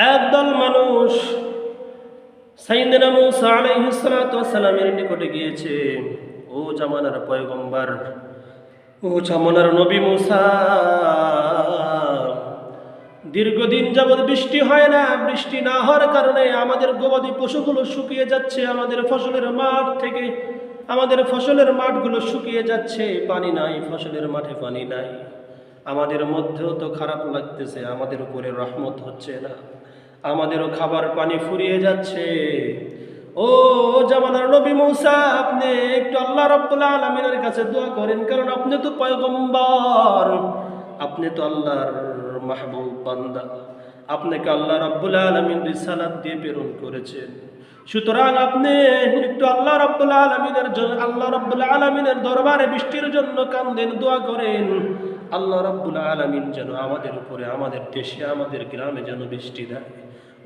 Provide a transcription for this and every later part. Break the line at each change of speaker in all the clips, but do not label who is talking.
একদল মানুষ সাইয়েদনা মূসা আলাইহিস সালাতু ওয়াস সালামের নিকটে গিয়েছে। ও জামানার পয়গম্বর, ও জামানার নবী মূসা, দীর্ঘদিন যাবৎ বৃষ্টি হয় না। বৃষ্টি না হওয়ার কারণে আমাদের গবাদি পশুগুলো শুকিয়ে যাচ্ছে। আমাদের ফসলের মাঠগুলো শুকিয়ে যাচ্ছে। পানি নাই, ফসলের মাঠে পানি নাই। আমাদের মধ্যেও তো খারাপ লাগতেছে, আমাদের উপরে রহমত হচ্ছে না, আমাদেরও খাবার পানি ফুরিয়ে যাচ্ছে। ও জামানার নবী মূসা, আপনি একটু আল্লাহ রাব্বুল আলামিনের কাছে দোয়া করেন, কারণ আপনি তো পয়গম্বর, আপনি তো আল্লাহর মাহবুব বান্দা, আপনাকে আল্লাহ রাব্বুল আলামিন রিসালাত দিয়ে প্রেরণ করেছেন। সুতরাং আপনি একটু আল্লাহ রাব্বুল আলামিনের দরবারে বৃষ্টির জন্য কান্দেন, দোয়া করেন। আল্লাহ রাব্বুল আলামিন যেন আমাদের উপরে, আমাদের দেশে, আমাদের গ্রামে যেন বৃষ্টি দেয়।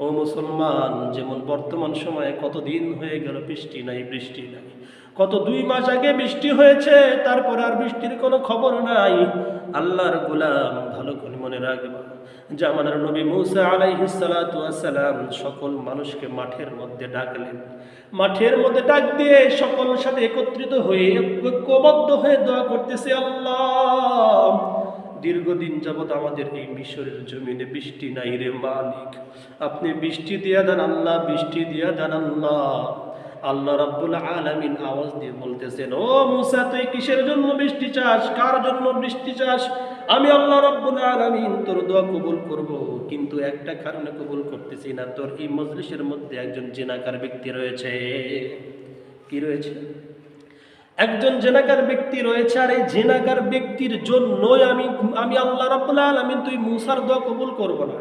ও মুসলমান, যেমন বর্তমান সময়ে কতদিন হয়ে গেল বৃষ্টি নাই, কত 2 মাস আগে বৃষ্টি হয়েছে, তারপর আর বৃষ্টির কোনো খবর নাই। আল্লাহর গোলাম, ভালো করে মনে রাখবা, জামানার নবী মূসা আলাইহিস সালাতু ওয়াস সালাম সকল মানুষকে মাঠের মধ্যে ডাকলেন। মাঠের মধ্যে ডাক দিয়ে সকল সাথে একত্রিত হয়ে, ঐক্যবদ্ধ হয়ে দোয়া করতেছে, আল্লাহ, দীর্ঘদিন যাবৎ আমাদের এই মিশরের জমিনে বৃষ্টি নাই রে মালিক, আপনি বৃষ্টি দিয়া দেন আল্লাহ, বৃষ্টি দিয়া দেন আল্লাহ। আল্লাহ রাব্বুল আলামিন আওয়াজ দিয়ে বলতেছেন, ও মূসা, তুই কিসের জন্য বৃষ্টি চাস, কার জন্য বৃষ্টি চাস? আমি আল্লাহ রাব্বুল আলামিন তোর দোয়া কবুল করব, কিন্তু একটা কারণে কবুল করতেছি না, তোর এই মজলিসের মধ্যে একজন জিনাকার ব্যক্তি রয়েছে। কি রয়েছে? একজন জেনাকার ব্যক্তি রয়েছে, আর এই জেনাকার ব্যক্তির জন্যই আমি আল্লাহ রাব্বুল আলামিন তুই মূসার দোয়া কবুল করব না।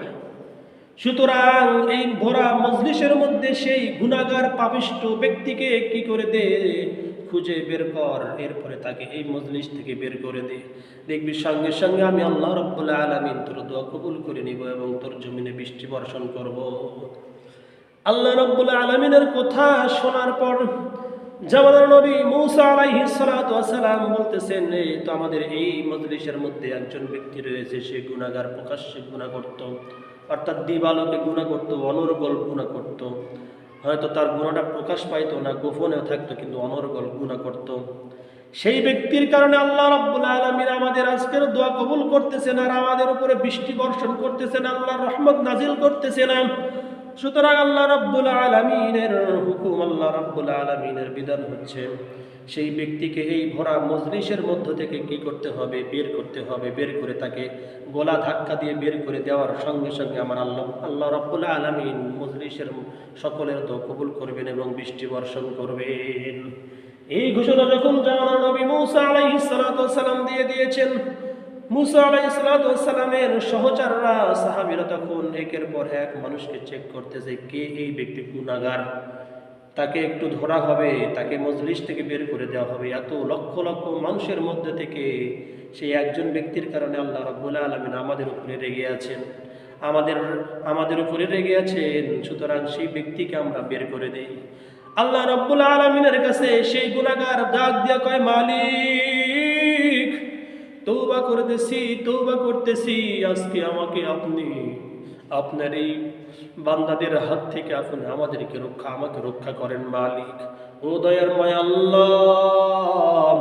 সুতরাং এই ভরা মজলিসের মধ্যে সেই গুনাহগার পাপিষ্ঠ ব্যক্তিকে কি করে দে, খুঁজে বের কর, এরপরে তাকে এই মজলিস থেকে বের করে দে। দেখবি সঙ্গে সঙ্গে আমি আল্লাহ রাব্বুল আলামিন তোর দোয়া কবুল করে নিব এবং তোর জমিনে বৃষ্টি বর্ষণ করব। আল্লাহ রাব্বুল আলামিনের কথা শোনার পর জামানার নবী মূসা আলাইহিস সালাতু ওয়াস সালাম বলতেছেন, এই তো আমাদের এই মজলিসের মধ্যে একজন ব্যক্তি রয়েছে, সে গুনাহগার, প্রকাশ্যে গুনাহ করত, অর্থাৎ দিবালোকে গুনাহ করত, অনর্গল গুনাহ করত। হয়তো তার গুনাহটা প্রকাশ পাইতো না, গোপনেও থাকতো, কিন্তু অনর্গল গুনাহ করত। সেই ব্যক্তির কারণে আল্লাহ রাব্বুল আলামিন আমাদের আজকের দোয়া কবুল করতেছেন, আর আমাদের উপরে বৃষ্টি বর্ষণ করতেছেন, আল্লাহর রহমত নাজিল করতেছেন। সুতরাং আল্লাহ রাব্বুল আলামিনের হুকুম, আল্লাহ রাব্বুল আলামিনের বিধান হচ্ছে, সেই ব্যক্তিকে এই ভরা মজলিসের মধ্য থেকে কি করতে হবে, বের করতে হবে। বের করে তাকে গলা ধাক্কা দিয়ে বের করে দেওয়ার সঙ্গে সঙ্গে আমার আল্লাহ রাব্বুল আলামিন মজলিসের সকলের দোয়া কবুল করবেন এবং বৃষ্টি বর্ষণ করবেন। এই ঘোষণা যখন জামানার নবী মূসা আলাইহিস সালাতু ওয়াস সালাম দিয়ে দিয়েছেন, মূসা আলাইহিস সালাতু ওয়াস সালামের সহচররা, সাহাবীরা তখন একের পর এক মানুষকে চেক করতেছে, কে এই ব্যক্তি গুনাহগার, তাকে একটু ধরা হবে, তাকে মজলিস থেকে বের করে দেওয়া হবে। এত লক্ষ লক্ষ মানুষের মধ্যে থেকে সেই একজন ব্যক্তির কারণে আল্লাহ রাব্বুল আলামিন আমাদের উপরে রেগে আছেন, আমাদের উপরে রেগে আছেন। সুতরাং সেই ব্যক্তিকে আমরা বের করে দেই। আল্লাহ রাব্বুল আলামিনের কাছে সেই গুনাহগার ডাক দিয়া কয়, মালিক, তওবা করতেছি, আজকে আপনি আপনার এই বান্দাদের হাত থেকে আপনি আমাকে রক্ষা করেন মালিক। ও দয়ার মায়া আল্লাহ,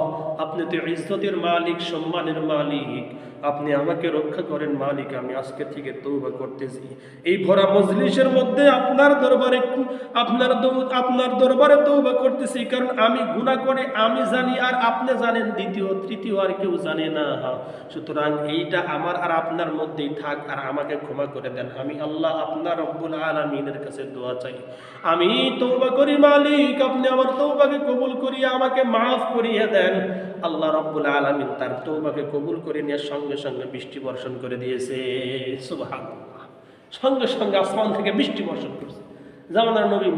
আপনি তো ইজ্জতের মালিক, সম্মানের মালিক, আপনি আমাকে রক্ষা করেন মালিক। আমি আজকে থেকে তওবা করতেছি, এই ভরা মজলিসের মধ্যে আপনার দরবারে তওবা করতেছি, কারণ আমি গুনাহ করে আমি জানি, আর আপনি জানেন, দ্বিতীয় তৃতীয় আর কেউ জানে না। সুতরাং এইটা আমার আর আপনার মধ্যেই থাক, আর আমাকে ক্ষমা করে দেন। আমি আল্লাহ আপনার রব্বুল আলামিনের কাছে দোয়া চাই, আমি তওবা করি মালিক, আপনি আমার তওবাকে কবুল করিয়া আমাকে মাফ করিয়া দেন। আল্লাহ রাব্বুল আলামিন তার তওবাকে কবুল করে নিয়ে সঙ্গে সঙ্গে বৃষ্টি বর্ষণ করে দিয়েছে। সুবহানাল্লাহ, সঙ্গে সঙ্গে আসমান থেকে বৃষ্টি বর্ষণ করছে। জামানার নবী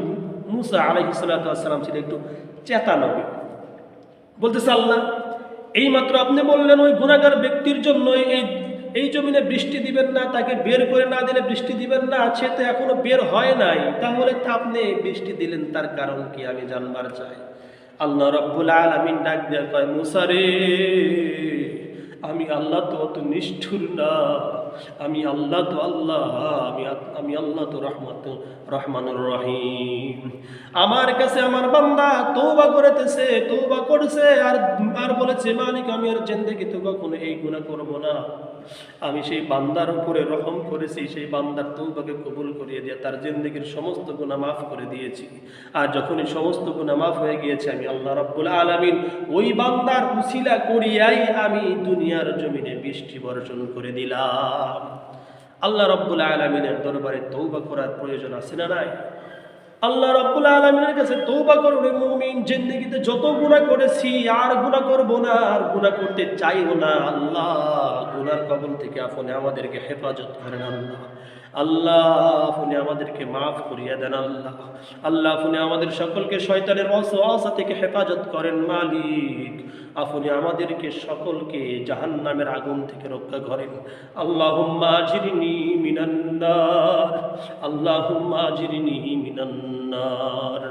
মূসা আলাইহিস সালাতু ওয়াস সালাম ছিল একটু চেতা নবী। বলতেছে, আল্লাহ, এইমাত্র আপনি বললেন ওই গুনাহগার ব্যক্তির জন্য এই জমিনে বৃষ্টি দিবেন না, তাকে বের করে না দিলে বৃষ্টি দিবেন না, সে তো এখনো বের হয় নাই, তাহলে তো আপনি বৃষ্টি দিলেন, তার কারণ কি আমি জানবার চাই। আল্লাহ রাব্বুল আলামিন ডাক দিয়ে কয়, মূসা রে, আমি আল্লাহ তো অত নিষ্ঠুর না, আমি আল্লাহ তো আল্লাহ, আমি আল্লাহ তো রহমানুর রহিম। আমার কাছে আমার বান্দা তওবা করেছে, তওবা করেছে, আর বলেছে মালিক আমি আর জিন্দেগিতে কখনো এই গুনাহ করব না। আমি সেই বান্দার উপরে রহম করেছি, সেই বান্দার তওবাকে কবুল করিয়ে দিয়ে তার জিন্দেগির সমস্ত গুনাহ মাফ করে দিয়েছি। আর যখন এই সমস্ত গুনাহ মাফ হয়ে গিয়েছে, আমি আল্লাহ রাব্বুল আলামিন ওই বান্দার উসিলা করিয়াই আমি দুনিয়ার জমিনে বৃষ্টি বর্ষণ করে দিলাম। আল্লাহ রাব্বুল আলামিনের দরবারে তওবা করার প্রয়োজন আছে না নাই? আল্লাহ রাব্বুল আলামিনের কাছে তওবা করো রে মুমিন। জিন্দেগিতে যত গুনাহ করেছি আর গুনাহ করব না, আর গুনাহ করতে চাইও না। আল্লাহ গুনার কবল থেকে আপনি আমাদেরকে হেফাজত করেন। আল্লাহ আল্লাহ আপনি আমাদেরকে মাফ করিয়া দেন। আল্লাহ আল্লাহ আপনি আমাদের সকলকে শয়তানের ওয়াসওয়াসা থেকে হেফাজত করেন। মালিক আপনি আমাদেরকে সকলকে জাহান্নামের আগুন থেকে রক্ষা করেন। আল্লাহুম্মা আজিরনি মিনান নার, আল্লাহুম্মা আজিরনি মিনান নার।